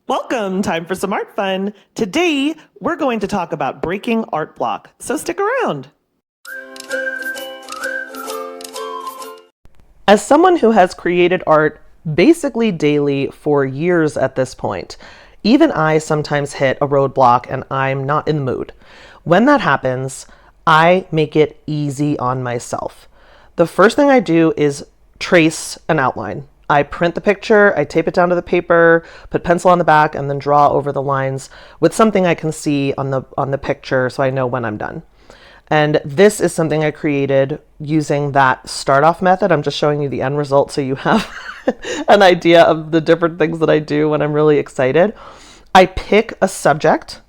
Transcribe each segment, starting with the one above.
Welcome, time for some art fun. Today, we're going to talk about breaking art block, so stick around. As someone who has created art basically daily for years at this point, even I sometimes hit a roadblock and I'm not in the mood. When that happens, I make it easy on myself. The first thing I do is trace an outline. I print the picture, I tape it down to the paper, put pencil on the back, and then draw over the lines with something I can see on the picture so I know when I'm done. And this is something I created using that start-off method. I'm just showing you the end result so you have an idea of the different things that I do when I'm really excited. I pick a subject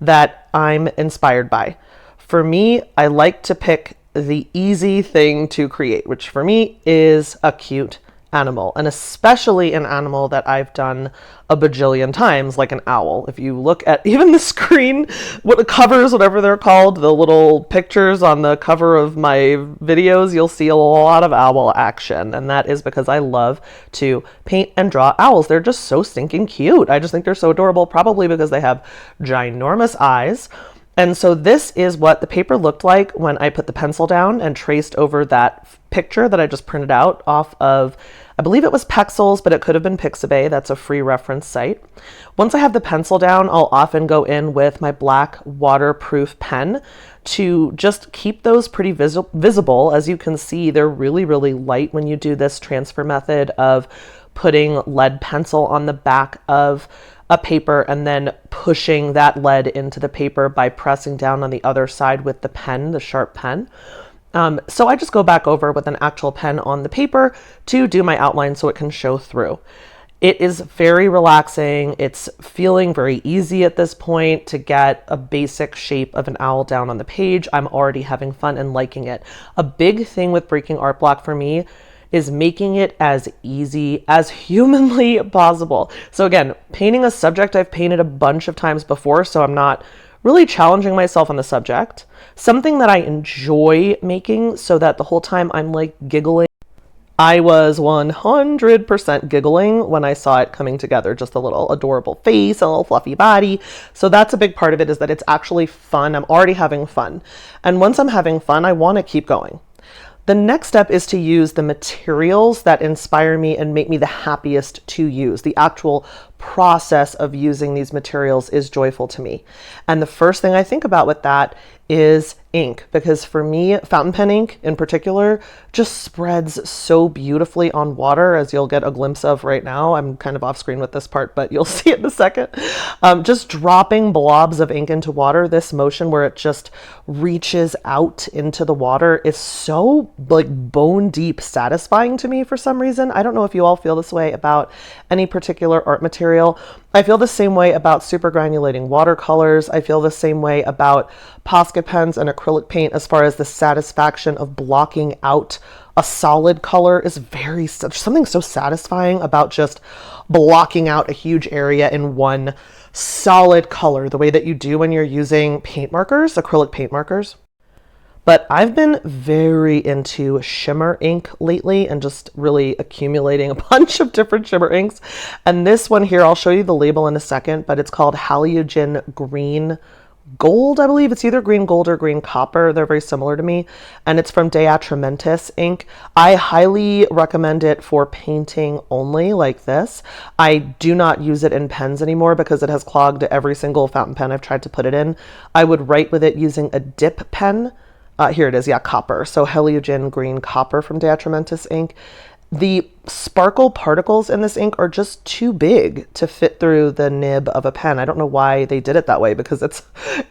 that I'm inspired by. For me, I like to pick the easy thing to create, which for me is a cute animal, and especially an animal that I've done a bajillion times, like an owl. If you look at even the screen, what the covers, whatever they're called, the little pictures on the cover of my videos, you'll see a lot of owl action, and that is because I love to paint and draw owls. They're just so stinking cute. I just think they're so adorable, probably because they have ginormous eyes. And so this is what the paper looked like when I put the pencil down and traced over that picture that I just printed out off of, I believe it was Pexels, but it could have been Pixabay. That's a free reference site. Once I have the pencil down, I'll often go in with my black waterproof pen to just keep those pretty visible. As you can see, they're really, really light when you do this transfer method of putting lead pencil on the back of a paper and then pushing that lead into the paper by pressing down on the other side with the pen, the sharp pen. So I just go back over with an actual pen on the paper to do my outline so it can show through. It is very relaxing. It's feeling very easy at this point to get a basic shape of an owl down on the page. I'm already having fun and liking it. A big thing with breaking art block for me is making it as easy as humanly possible. So again, painting a subject I've painted a bunch of times before, so I'm not really challenging myself on the subject. Something that I enjoy making so that the whole time I'm like giggling. I was 100% giggling when I saw it coming together, just a little adorable face, a little fluffy body. So that's a big part of it, is that it's actually fun. I'm already having fun. And once I'm having fun, I want to keep going. The next step is to use the materials that inspire me and make me the happiest to use. The actual process of using these materials is joyful to me. And the first thing I think about with that is ink, because for me, fountain pen ink in particular just spreads so beautifully on water, as you'll get a glimpse of right now. I'm kind of off screen with this part, but you'll see it in a second. Just dropping blobs of ink into water, this motion where it just reaches out into the water is so like bone deep satisfying to me for some reason. I don't know if you all feel this way about any particular art material. I feel the same way about super granulating watercolors. I feel the same way about Posca pens and acrylic paint as far as the satisfaction of blocking out a solid color is something so satisfying about just blocking out a huge area in one solid color, the way that you do when you're using paint markers, acrylic paint markers. But I've been very into shimmer ink lately and just really accumulating a bunch of different shimmer inks. And this one here, I'll show you the label in a second, but it's called Heliogen Green Gold, I believe. It's either green gold or green copper. They're very similar to me. And it's from Atrementis ink. I highly recommend it for painting only, like this. I do not use it in pens anymore because it has clogged every single fountain pen I've tried to put it in. I would write with it using a dip pen. Here it is, yeah, copper. So Heliogen Green Copper from Atrementis ink. The sparkle particles in this ink are just too big to fit through the nib of a pen. I don't know why they did it that way, because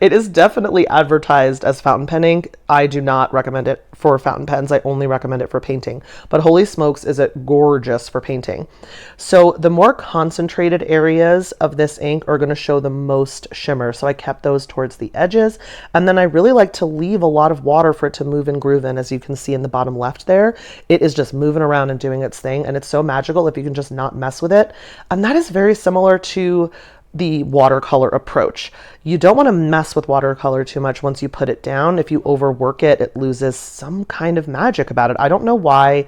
it is definitely advertised as fountain pen ink. I do not recommend it for fountain pens. I only recommend it for painting. But holy smokes, is it gorgeous for painting. So the more concentrated areas of this ink are going to show the most shimmer. So I kept those towards the edges. And then I really like to leave a lot of water for it to move and groove in. As you can see in the bottom left there, it is just moving around and doing its thing. And it's so magical if you can just not mess with it. And that is very similar to the watercolor approach. You don't want to mess with watercolor too much once you put it down. If you overwork it, it loses some kind of magic about it. I don't know why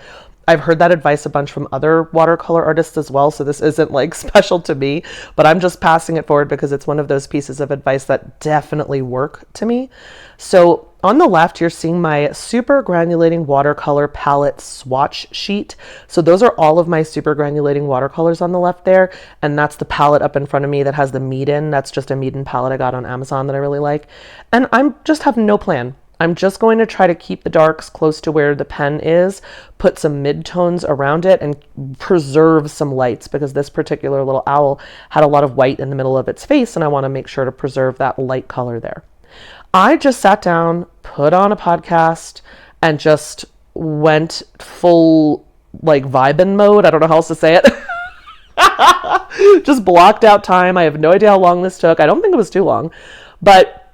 I've heard that advice a bunch from other watercolor artists as well, so this isn't like special to me, but I'm just passing it forward because it's one of those pieces of advice that definitely work to me. So on the left, you're seeing my super granulating watercolor palette swatch sheet. So those are all of my super granulating watercolors on the left there, and that's the palette up in front of me that has the Meeden. That's just a Meeden palette I got on Amazon that I really like. And I'm just have no plan. I'm just going to try to keep the darks close to where the pen is, put some midtones around it, and preserve some lights, because this particular little owl had a lot of white in the middle of its face, and I want to make sure to preserve that light color there. I just sat down, put on a podcast, and just went full like vibin mode. I don't know how else to say it. Just blocked out time. I have no idea how long this took. I don't think it was too long, but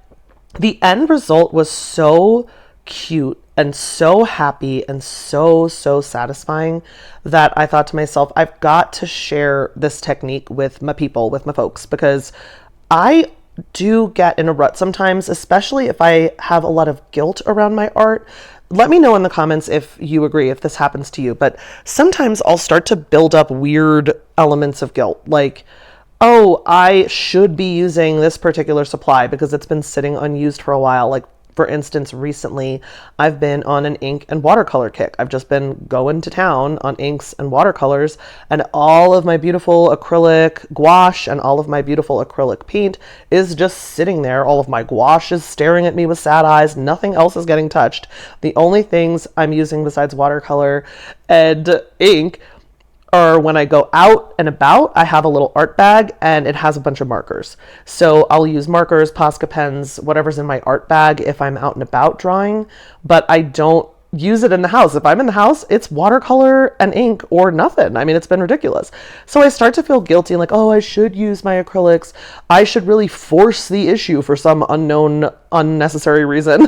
the end result was so cute and so happy and so satisfying that I thought to myself, I've got to share this technique with my people, with my folks, because I do get in a rut sometimes, especially if I have a lot of guilt around my art. Let me know in the comments if you agree, if this happens to you, but sometimes I'll start to build up weird elements of guilt, like, oh, I should be using this particular supply because it's been sitting unused for a while. Like, for instance, recently I've been on an ink and watercolor kick. I've just been going to town on inks and watercolors, and all of my beautiful acrylic gouache and all of my beautiful acrylic paint is just sitting there. All of my gouache is staring at me with sad eyes. Nothing else is getting touched. The only things I'm using besides watercolor and ink or when I go out and about, I have a little art bag and it has a bunch of markers. So I'll use markers, Posca pens, whatever's in my art bag if I'm out and about drawing, but I don't use it in the house. If I'm in the house, it's watercolor and ink or nothing. I mean, it's been ridiculous. So I start to feel guilty, like, oh, I should use my acrylics. I should really force the issue for some unknown, unnecessary reason.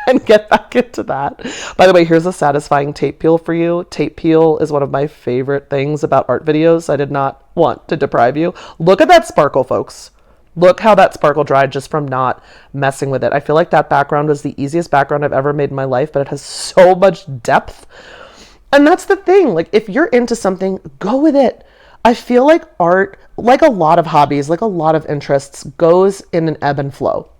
And get back into that. By the way, here's a satisfying tape peel for you. Tape peel is one of my favorite things about art videos. I did not want to deprive you. Look at that sparkle, folks. Look how that sparkle dried just from not messing with it. I feel like that background was the easiest background I've ever made in my life, but it has so much depth. And that's the thing. Like, if you're into something, go with it. I feel like art, like a lot of hobbies, like a lot of interests, goes in an ebb and flow.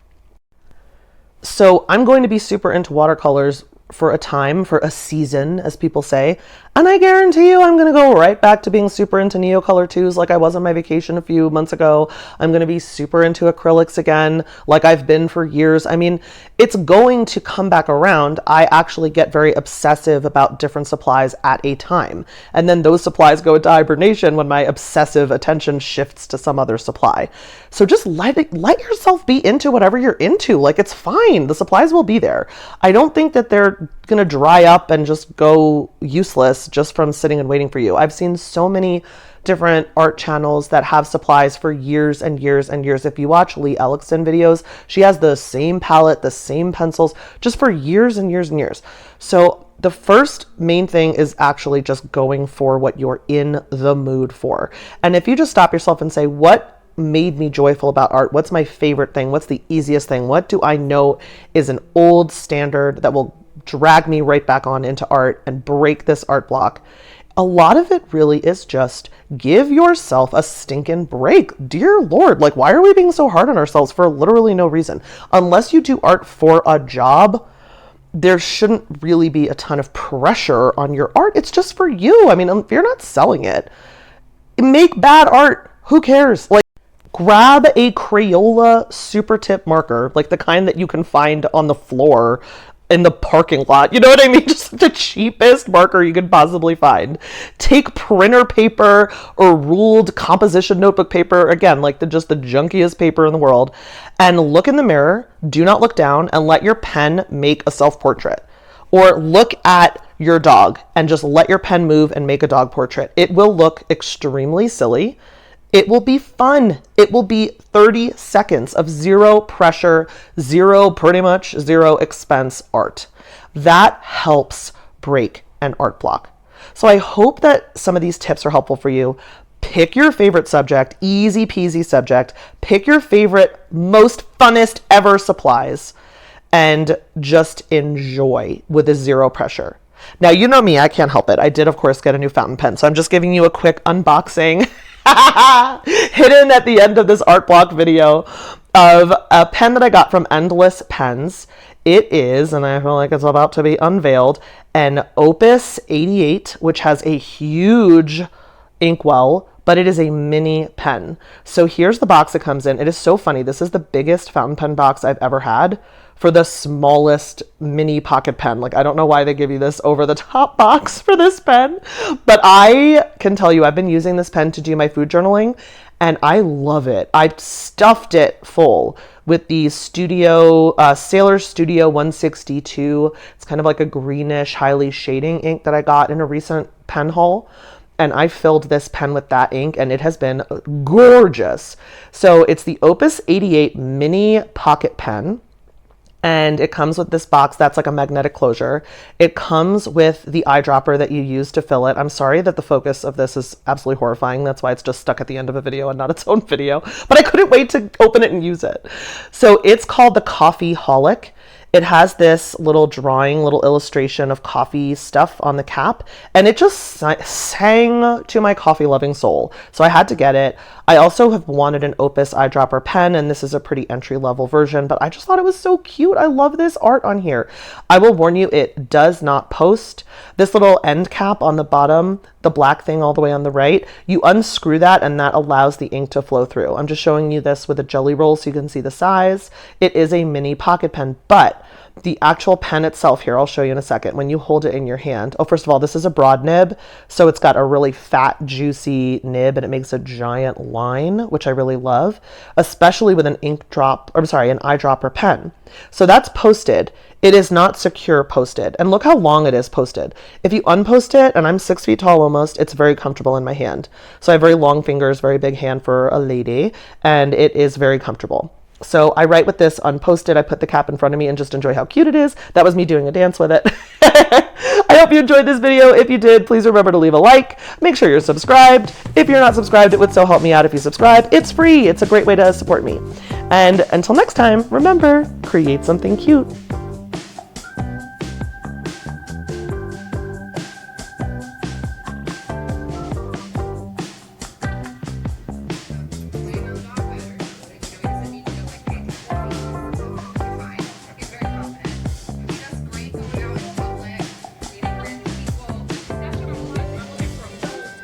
So I'm going to be super into watercolors for a time, for a season, as people say. And I guarantee you I'm going to go right back to being super into Neocolor 2s like I was on my vacation a few months ago. I'm going to be super into acrylics again, like I've been for years. I mean, it's going to come back around. I actually get very obsessive about different supplies at a time. And then those supplies go into hibernation when my obsessive attention shifts to some other supply. So just let yourself be into whatever you're into. Like, it's fine. The supplies will be there. I don't think that they're going to dry up and just go useless just from sitting and waiting for you. I've seen so many different art channels that have supplies for years and years and years. If you watch Lee Ellickson videos, she has the same palette, the same pencils, just for years and years and years. So the first main thing is actually just going for what you're in the mood for. And if you just stop yourself and say, what made me joyful about art? What's my favorite thing? What's the easiest thing? What do I know is an old standard that will drag me right back on into art and break this art block? A lot of it really is just give yourself a stinking break. Dear Lord, like, why are we being so hard on ourselves for literally no reason? Unless you do art for a job, there shouldn't really be a ton of pressure on your art. It's just for you. I mean, if you're not selling it, make bad art. Who cares? Like, grab a Crayola super tip marker, like the kind that you can find on the floor in the parking lot. You know what I mean? Just the cheapest marker you could possibly find. Take printer paper or ruled composition notebook paper, again, like just the junkiest paper in the world, and look in the mirror. Do not look down, and let your pen make a self-portrait. Or look at your dog and just let your pen move and make a dog portrait. It will look extremely silly. It will be fun. It will be 30 seconds of zero pressure, pretty much zero expense art. That helps break an art block. So I hope that some of these tips are helpful for you. Pick your favorite subject, easy peasy subject. Pick your favorite, most funnest ever supplies, and just enjoy with a zero pressure. Now, you know me, I can't help it. I did, of course, get a new fountain pen. So I'm just giving you a quick unboxing hidden at the end of this art block video of a pen that I got from Endless Pens. It is, and I feel like it's about to be unveiled, an Opus 88, which has a huge inkwell, but it is a mini pen. So here's the box it comes in. It is so funny. This is the biggest fountain pen box I've ever had for the smallest mini pocket pen. Like, I don't know why they give you this over the top box for this pen, but I can tell you I've been using this pen to do my food journaling, and I love it. I stuffed it full with the Sailor Studio 162. It's kind of like a greenish, highly shading ink that I got in a recent pen haul. And I filled this pen with that ink, and it has been gorgeous. So it's the Opus 88 mini pocket pen. And it comes with this box that's like a magnetic closure. It comes with the eyedropper that you use to fill it. I'm sorry that the focus of this is absolutely horrifying. That's why it's just stuck at the end of a video and not its own video. But I couldn't wait to open it and use it. So it's called the Coffeholic. It has this little drawing, little illustration of coffee stuff on the cap, and it just sang to my coffee loving soul. So I had to get it. I also have wanted an Opus eyedropper pen, and this is a pretty entry level version, but I just thought it was so cute. I love this art on here. I will warn you, it does not post. This little end cap on the bottom, the black thing all the way on the right, you unscrew that and that allows the ink to flow through. I'm just showing you this with a jelly roll so you can see the size. It is a mini pocket pen, but the actual pen itself here, I'll show you in a second, when you hold it in your hand. Oh, first of all, this is a broad nib, so it's got a really fat, juicy nib, and it makes a giant line, which I really love, especially with an eyedropper pen. So that's posted. It is not secure posted. And look how long it is posted. If you unpost it, and I'm 6 feet tall almost, it's very comfortable in my hand. So I have very long fingers, very big hand for a lady, and it is very comfortable. So I write with this unposted. I put the cap in front of me and just enjoy how cute it is. That was me doing a dance with it. I hope you enjoyed this video. If you did, please remember to leave a like. Make sure you're subscribed. If you're not subscribed, it would so help me out if you subscribe. It's free. It's a great way to support me. And until next time, remember, create something cute.